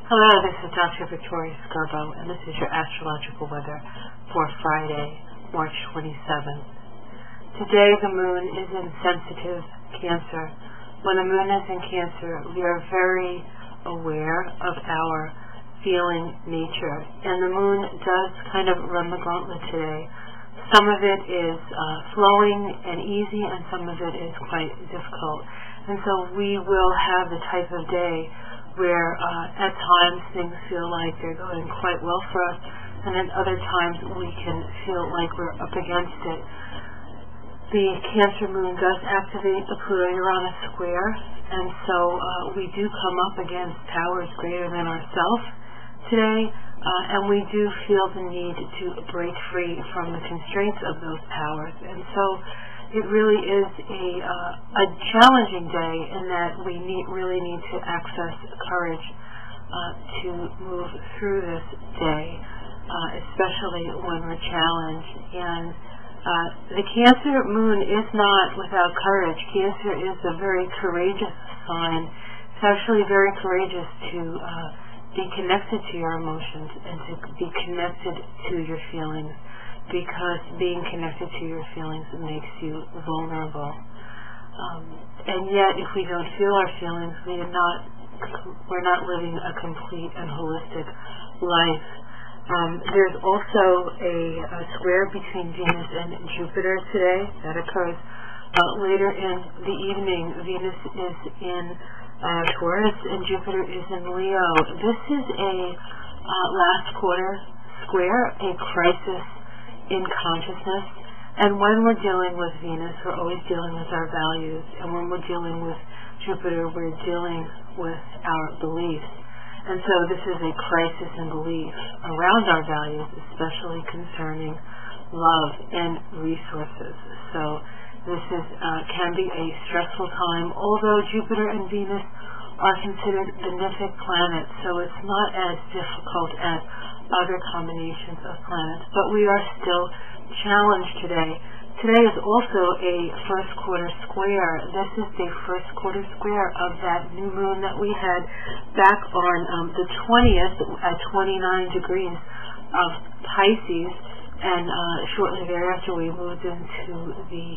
Hello, this is Dr. Victoria Skirbo, and this is your astrological weather for Friday, March 27th. Today the moon is in sensitive Cancer. When the moon is in Cancer, we are very aware of our feeling nature, and the moon does kind of run the gauntlet today. Some of it is flowing and easy, and some of it is quite difficult. And so we will have the type of day where at times things feel like they're going quite well for us, and at other times we can feel like we're up against it. The Cancer moon does activate the Pluto-Uranus square, and so we do come up against powers greater than ourselves today, and we do feel the need to break free from the constraints of those powers. And so it really is a challenging day in that we really need to access courage to move through this day, especially when we're challenged. And the Cancer moon is not without courage. Cancer is a very courageous sign. It's actually very courageous to be connected to your emotions and to be connected to your feelings, because being connected to your feelings makes you vulnerable. And yet, if we don't feel our feelings, we're not living a complete and holistic life. There's also a square between Venus and Jupiter today that occurs later in the evening. Venus is in Taurus and Jupiter is in Leo. This is a last quarter square, a crisis in consciousness, and when we're dealing with Venus, we're always dealing with our values, and when we're dealing with Jupiter, we're dealing with our beliefs. And so this is a crisis in belief around our values, especially concerning love and resources. So this can be a stressful time, although Jupiter and Venus are considered benefic planets, so it's not as difficult as other combinations of planets, but we are still challenged today. Today is also a first quarter square. This is the first quarter square of that new moon that we had back on the 20th at 29 degrees of Pisces, and shortly thereafter we moved into the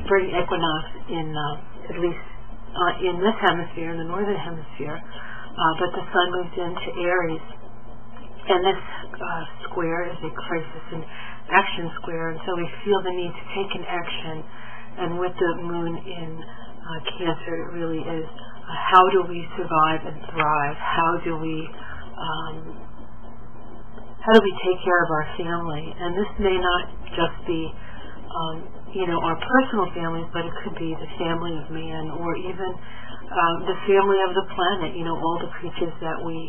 spring equinox in at least in this hemisphere, in the northern hemisphere, but the sun moved into Aries. And this square is a crisis and action square, and so we feel the need to take an action. And with the moon in Cancer, it really is how do we survive and thrive? How do we take care of our family? And this may not just be our personal families, but it could be the family of man, or even the family of the planet, all the creatures that we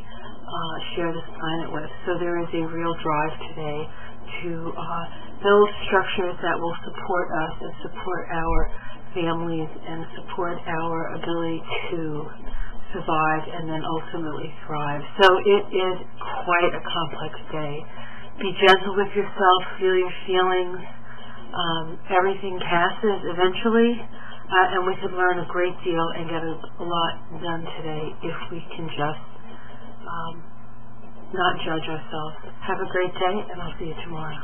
share this planet with. So there is a real drive today to build structures that will support us and support our families and support our ability to survive and then ultimately thrive. So it is quite a complex day. Be gentle with yourself, feel your feelings. Everything passes eventually, and we could learn a great deal and get a lot done today if we can just not judge ourselves. Have a great day, and I'll see you tomorrow.